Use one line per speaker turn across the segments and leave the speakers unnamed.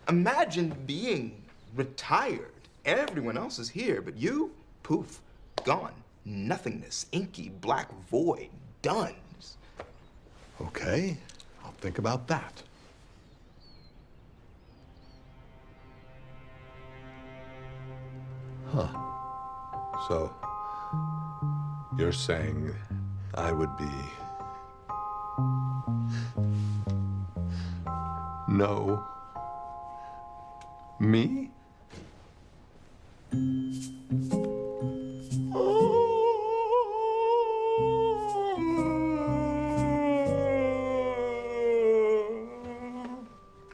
Imagine being retired. Everyone else is here, but you, poof, gone. Nothingness, inky, black void, done.
Okay, I'll think about that. Huh. So, you're saying I would be... No. Me?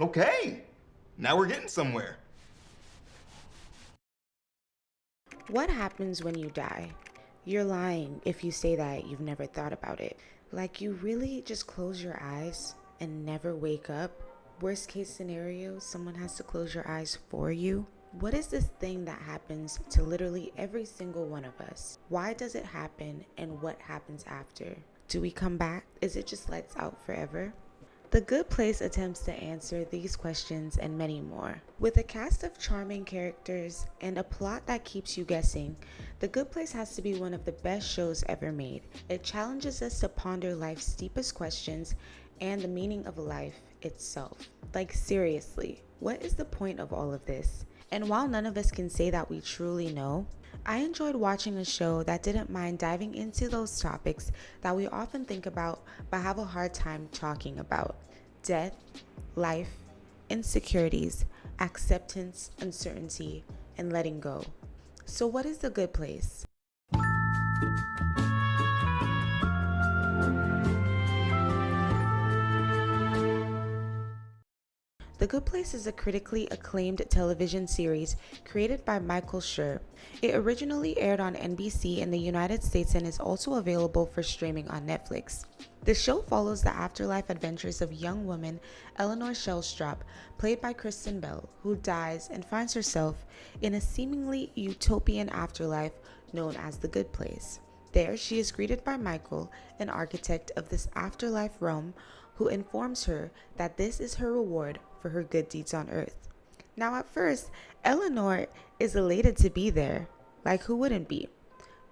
Okay, now we're getting somewhere.
What happens when you die? You're lying if you say that you've never thought about it. Like, you really just close your eyes and never wake up? Worst case scenario, someone has to close your eyes for you. What is this thing that happens to literally every single one of us? Why does it happen, and what happens after? Do we come back? Is it just lights out forever? The Good Place attempts to answer these questions and many more. With a cast of charming characters and a plot that keeps you guessing, The Good Place has to be one of the best shows ever made. It challenges us to ponder life's deepest questions and the meaning of life itself. Like, seriously, what is the point of all of this? And while none of us can say that we truly know, I enjoyed watching a show that didn't mind diving into those topics that we often think about but have a hard time talking about: death, life, insecurities, acceptance, uncertainty, and letting go. So what is The Good Place? The Good Place is a critically acclaimed television series created by Michael Schur. It originally aired on NBC in the United States and is also available for streaming on Netflix. The show follows the afterlife adventures of young woman Eleanor Shellstrop, played by Kristen Bell, who dies and finds herself in a seemingly utopian afterlife known as the Good Place. There, she is greeted by Michael, an architect of this afterlife realm, who informs her that this is her reward for her good deeds on earth. Now, at first, Eleanor is elated to be there, like who wouldn't be?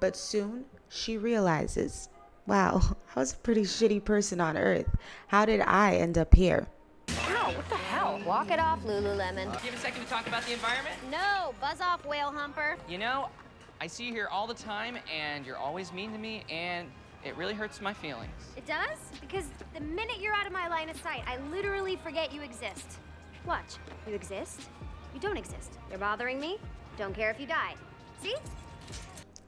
But soon, she realizes, wow, I was a pretty shitty person on earth. How did I end up here?
Ow, what the hell?
Walk it off, Lululemon.
Do you have a second to talk about the environment?
No, buzz off, whale humper.
You know, I see you here all the time, and you're always mean to me, and it really hurts my feelings.
It does? Because the minute you're out of my line of sight, I literally forget you exist. Watch. You exist? You don't exist. You're bothering me? Don't care if you died. See?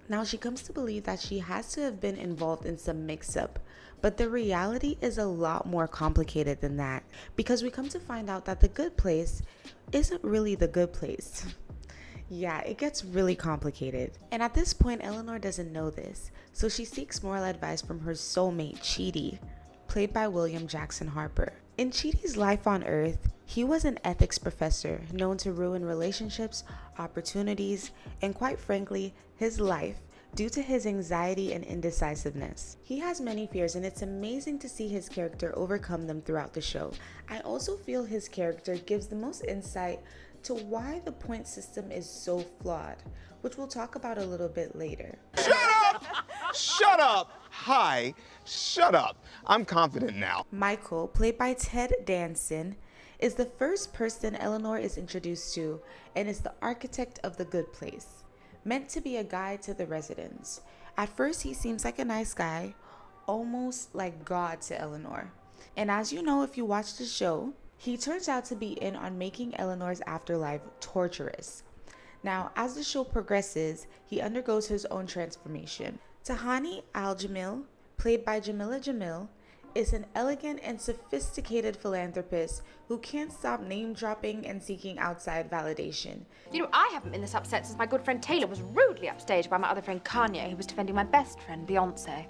Now, she comes to believe that she has to have been involved in some mix-up, but the reality is a lot more complicated than that, because we come to find out that the Good Place isn't really the good place. Yeah, it gets really complicated. And at this point, Eleanor doesn't know this, so she seeks moral advice from her soulmate, Chidi, played by William Jackson Harper. In Chidi's life on Earth, he was an ethics professor known to ruin relationships, opportunities, and quite frankly, his life due to his anxiety and indecisiveness. He has many fears, and it's amazing to see his character overcome them throughout the show. I also feel his character gives the most insight to why the point system is so flawed, which we'll talk about a little bit later.
Shut up! Shut up! Hi, shut up. I'm confident now.
Michael, played by Ted Danson, is the first person Eleanor is introduced to and is the architect of the Good Place, meant to be a guide to the residents. At first, he seems like a nice guy, almost like God to Eleanor. And as you know, if you watch the show, he turns out to be in on making Eleanor's afterlife torturous. Now, as the show progresses, he undergoes his own transformation. Tahani Al-Jamil, played by Jamila Jamil, is an elegant and sophisticated philanthropist who can't stop name-dropping and seeking outside validation.
You know, I haven't been this upset since my good friend Taylor was rudely upstaged by my other friend Kanye, who was defending my best friend, Beyonce.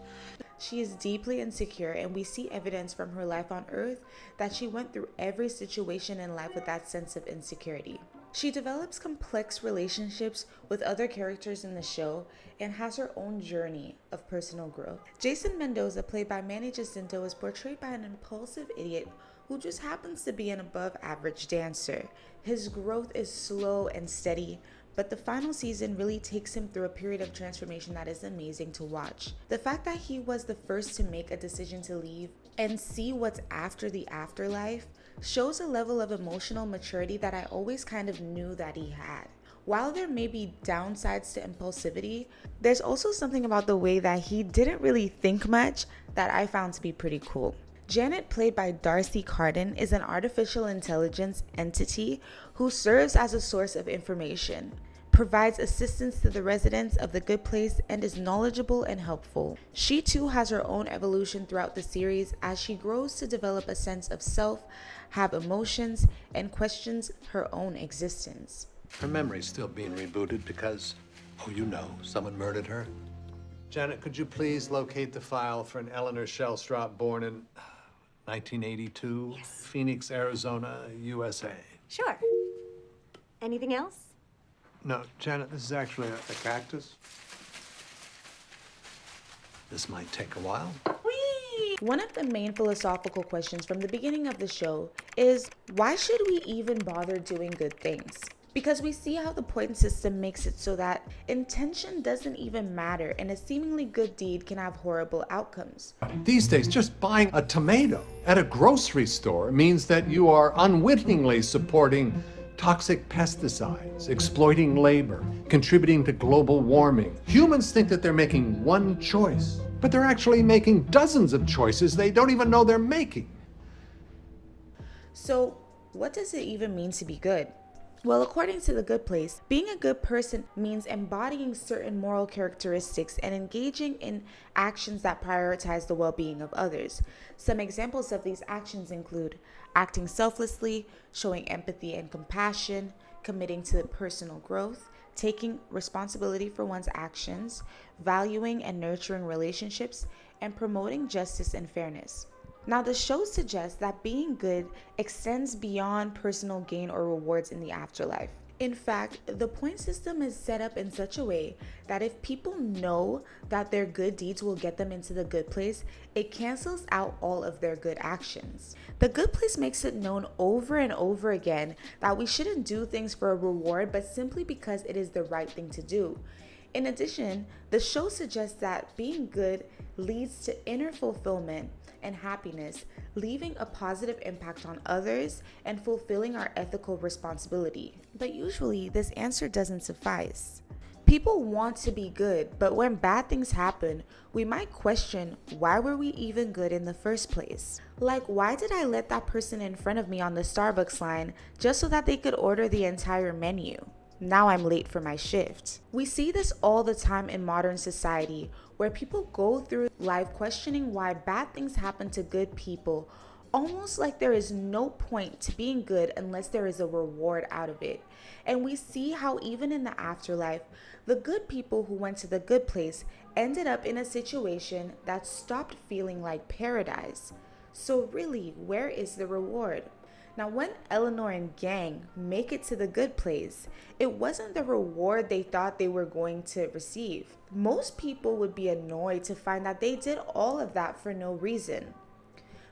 She is deeply insecure, and we see evidence from her life on Earth that she went through every situation in life with that sense of insecurity. She develops complex relationships with other characters in the show and has her own journey of personal growth. Jason Mendoza, played by Manny Jacinto, is portrayed by an impulsive idiot who just happens to be an above average dancer. His growth is slow and steady, but the final season really takes him through a period of transformation that is amazing to watch. The fact that he was the first to make a decision to leave and see what's after the afterlife shows a level of emotional maturity that I always kind of knew that he had. While there may be downsides to impulsivity, there's also something about the way that he didn't really think much that I found to be pretty cool. Janet, played by Darcy Carden, is an artificial intelligence entity who serves as a source of information, provides assistance to the residents of the Good Place, and is knowledgeable and helpful. She too has her own evolution throughout the series as she grows to develop a sense of self, have emotions, and questions her own existence.
Her memory's still being rebooted because, someone murdered her. Janet, could you please locate the file for an Eleanor Shellstrop born in 1982? Yes. Phoenix, Arizona, USA.
Sure. Anything else?
No, Janet, this is actually a cactus. This might take a while.
One of the main philosophical questions from the beginning of the show is, why should we even bother doing good things? Because we see how the point system makes it so that intention doesn't even matter and a seemingly good deed can have horrible outcomes.
These days, just buying a tomato at a grocery store means that you are unwittingly supporting toxic pesticides, exploiting labor, contributing to global warming. Humans think that they're making one choice, but they're actually making dozens of choices they don't even know they're making.
So, what does it even mean to be good? Well, according to The Good Place, being a good person means embodying certain moral characteristics and engaging in actions that prioritize the well-being of others. Some examples of these actions include acting selflessly, showing empathy and compassion, committing to personal growth, taking responsibility for one's actions, valuing and nurturing relationships, and promoting justice and fairness. Now, the show suggests that being good extends beyond personal gain or rewards in the afterlife. In fact, the point system is set up in such a way that if people know that their good deeds will get them into the good place, it cancels out all of their good actions. The Good Place makes it known over and over again that we shouldn't do things for a reward, but simply because it is the right thing to do. In addition, the show suggests that being good leads to inner fulfillment and happiness, leaving a positive impact on others and fulfilling our ethical responsibility. But usually, this answer doesn't suffice. People want to be good, but when bad things happen, we might question, why were we even good in the first place? Like, why did I let that person in front of me on the Starbucks line just so that they could order the entire menu? Now I'm late for my shift. We see this all the time in modern society, where people go through life questioning why bad things happen to good people, almost like there is no point to being good unless there is a reward out of it. And we see how even in the afterlife, the good people who went to the good place ended up in a situation that stopped feeling like paradise. So really, where is the reward? Now, when Eleanor and gang make it to the good place, it wasn't the reward they thought they were going to receive. Most people would be annoyed to find that they did all of that for no reason.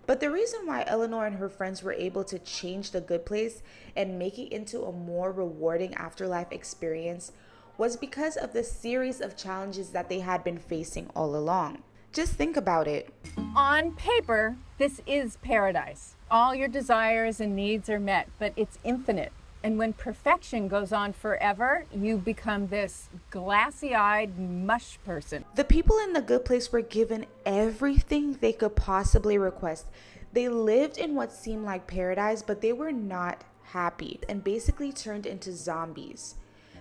But the reason why Eleanor and her friends were able to change the good place and make it into a more rewarding afterlife experience was because of the series of challenges that they had been facing all along. Just think about it.
On paper, this is paradise. All your desires and needs are met, but it's infinite. And when perfection goes on forever, you become this glassy-eyed mush person.
The people in the good place were given everything they could possibly request. They lived in what seemed like paradise, but they were not happy and basically turned into zombies.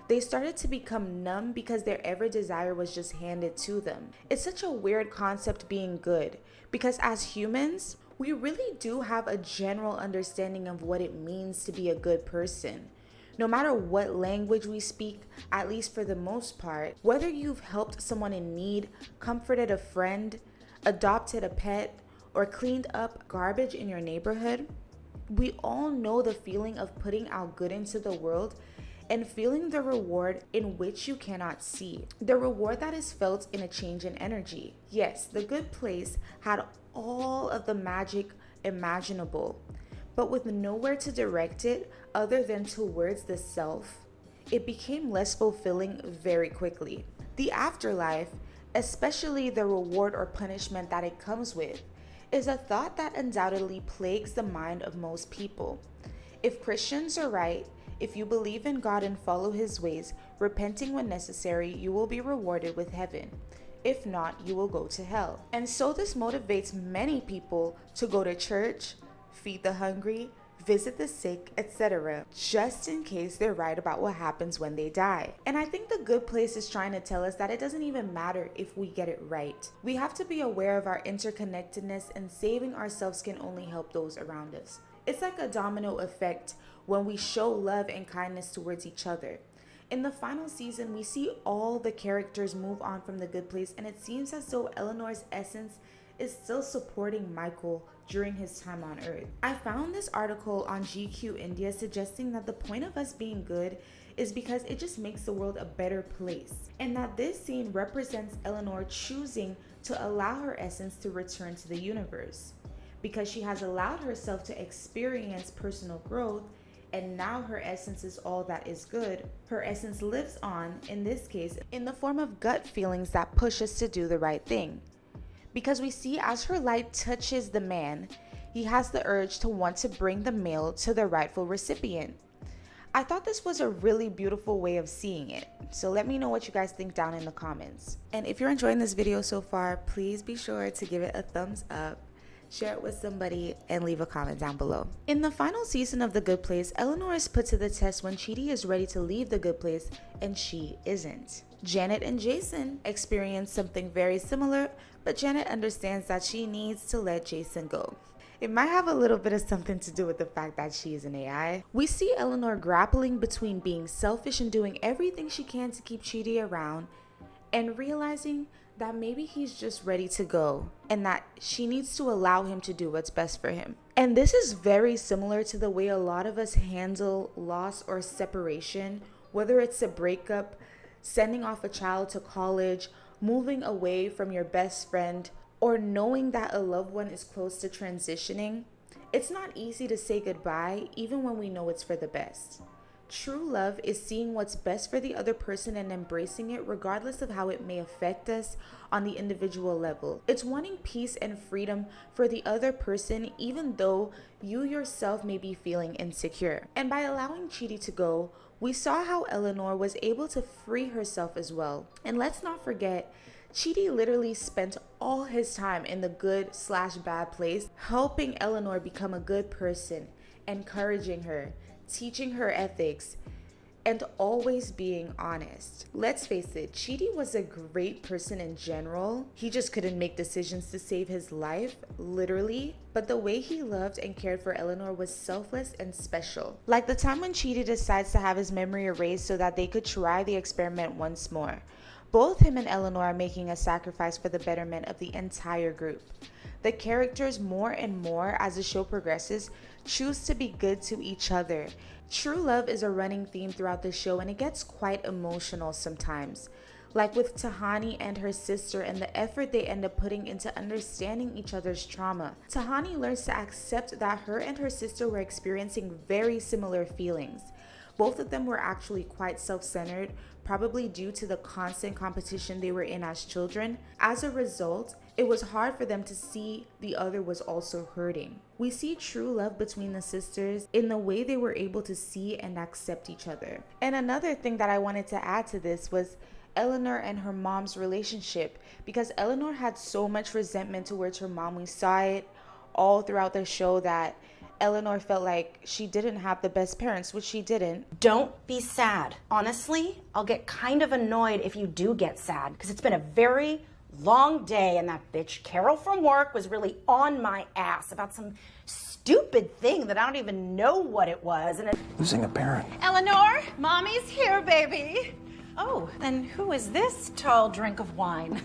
They started to become numb because their every desire was just handed to them. It's such a weird concept being good, because as humans, we really do have a general understanding of what it means to be a good person. No matter what language we speak, at least for the most part, whether you've helped someone in need, comforted a friend, adopted a pet, or cleaned up garbage in your neighborhood, we all know the feeling of putting out good into the world and feeling the reward in which you cannot see. The reward that is felt in a change in energy. Yes, the good place had all of the magic imaginable. But with nowhere to direct it other than towards the self, it became less fulfilling very quickly. The afterlife, especially the reward or punishment that it comes with, is a thought that undoubtedly plagues the mind of most people. If Christians are right, if you believe in God and follow his ways, repenting when necessary, you will be rewarded with heaven. If not, you will go to hell. And so this motivates many people to go to church, feed the hungry, visit the sick, etc., just in case they're right about what happens when they die. And I think The Good Place is trying to tell us that it doesn't even matter if we get it right. We have to be aware of our interconnectedness, and saving ourselves can only help those around us. It's like a domino effect when we show love and kindness towards each other. In the final season, we see all the characters move on from The Good Place, and it seems as though Eleanor's essence is still supporting Michael during his time on Earth. I found this article on GQ India suggesting that the point of us being good is because it just makes the world a better place, and that this scene represents Eleanor choosing to allow her essence to return to the universe. Because she has allowed herself to experience personal growth, and now her essence is all that is good. Her essence lives on, in this case, in the form of gut feelings that push us to do the right thing. Because we see as her light touches the man, he has the urge to want to bring the mail to the rightful recipient. I thought this was a really beautiful way of seeing it. So let me know what you guys think down in the comments. And if you're enjoying this video so far, please be sure to give it a thumbs up, share it with somebody, and leave a comment down below. In the final season of The Good Place, Eleanor is put to the test when Chidi is ready to leave The Good Place and she isn't. Janet and Jason experience something very similar, but Janet understands that she needs to let Jason go. It might have a little bit of something to do with the fact that she is an AI. We see Eleanor grappling between being selfish and doing everything she can to keep Chidi around, and realizing that maybe he's just ready to go and that she needs to allow him to do what's best for him. And this is very similar to the way a lot of us handle loss or separation, whether it's a breakup, sending off a child to college, moving away from your best friend, or knowing that a loved one is close to transitioning. It's not easy to say goodbye, even when we know it's for the best. True love is seeing what's best for the other person and embracing it regardless of how it may affect us on the individual level. It's wanting peace and freedom for the other person even though you yourself may be feeling insecure. And by allowing Chidi to go, we saw how Eleanor was able to free herself as well. And let's not forget, Chidi literally spent all his time in the good/bad place, helping Eleanor become a good person, encouraging her, teaching her ethics, and always being honest. Let's face it, Chidi was a great person in general. He just couldn't make decisions to save his life, literally. But the way he loved and cared for Eleanor was selfless and special. Like the time when Chidi decides to have his memory erased so that they could try the experiment once more. Both him and Eleanor are making a sacrifice for the betterment of the entire group. The characters, more and more as the show progresses, choose to be good to each other. True love is a running theme throughout the show, and it gets quite emotional sometimes. Like with Tahani and her sister and the effort they end up putting into understanding each other's trauma. Tahani learns to accept that her and her sister were experiencing very similar feelings. Both of them were actually quite self-centered, probably due to the constant competition they were in as children. As a result, it was hard for them to see the other was also hurting. We see true love between the sisters in the way they were able to see and accept each other. And another thing that I wanted to add to this was Eleanor and her mom's relationship, because Eleanor had so much resentment towards her mom. We saw it all throughout the show that Eleanor felt like she didn't have the best parents, which she didn't.
Don't be sad. Honestly, I'll get kind of annoyed if you do get sad, because it's been a very long day, and that bitch Carol from work was really on my ass about some stupid thing that I don't even know what it was. And
losing a parent.
Eleanor, mommy's here, baby. Oh, then who is this tall drink of wine?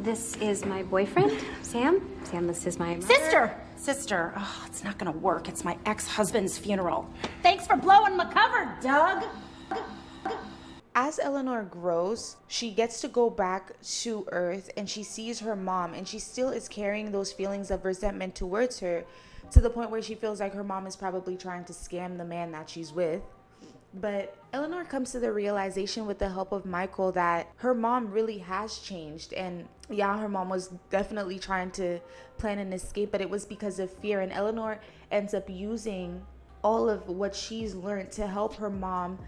This is my boyfriend, Sam. Sam, this is my mother.
Sister. Oh, it's not gonna work. It's my ex-husband's funeral. Thanks for blowing my cover, Doug.
As Eleanor grows, she gets to go back to Earth and she sees her mom, and she still is carrying those feelings of resentment towards her to the point where she feels like her mom is probably trying to scam the man that she's with. But Eleanor comes to the realization with the help of Michael that her mom really has changed. And yeah, her mom was definitely trying to plan an escape, but it was because of fear. And Eleanor ends up using all of what she's learned to help her mom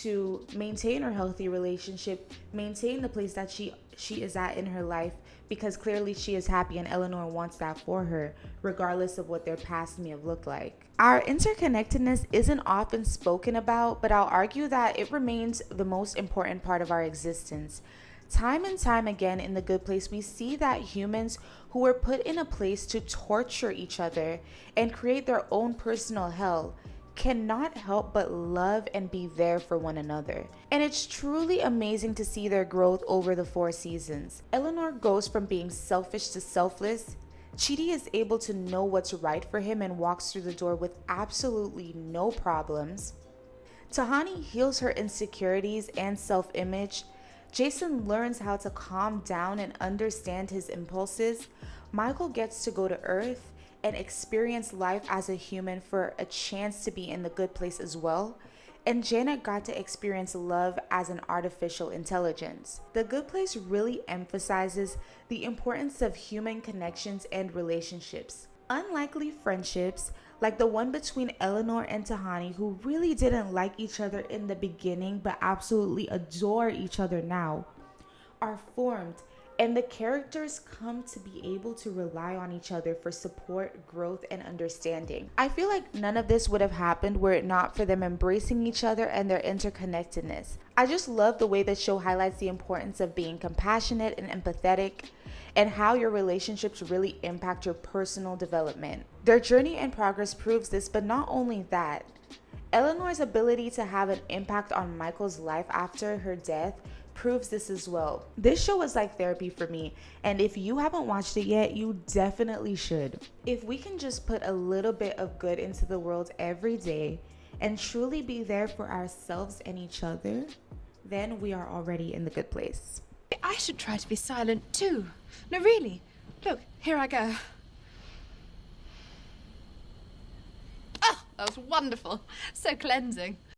to maintain her healthy relationship, maintain the place that she is at in her life, because clearly she is happy and Eleanor wants that for her, regardless of what their past may have looked like. Our interconnectedness isn't often spoken about, but I'll argue that it remains the most important part of our existence. Time and time again in The Good Place, we see that humans who were put in a place to torture each other and create their own personal hell cannot help but love and be there for one another. And it's truly amazing to see their growth over the 4 seasons. Eleanor goes from being selfish to selfless. Chidi is able to know what's right for him and walks through the door with absolutely no problems. Tahani heals her insecurities and self-image. Jason learns how to calm down and understand his impulses. Michael gets to go to Earth and experience life as a human for a chance to be in the good place as well. And Janet got to experience love as an artificial intelligence. The Good Place really emphasizes the importance of human connections and relationships. Unlikely friendships, like the one between Eleanor and Tahani, who really didn't like each other in the beginning but absolutely adore each other now, are formed, and the characters come to be able to rely on each other for support, growth, and understanding. I feel like none of this would have happened were it not for them embracing each other and their interconnectedness. I just love the way the show highlights the importance of being compassionate and empathetic, and how your relationships really impact your personal development. Their journey and progress proves this, but not only that, Eleanor's ability to have an impact on Michael's life after her death proves this as well. This show is like therapy for me, and if you haven't watched it yet, you definitely should. If we can just put a little bit of good into the world every day and truly be there for ourselves and each other, then we are already in the good place.
I should try to be silent too. No, really. Look, here I go. Oh, that was wonderful. So cleansing.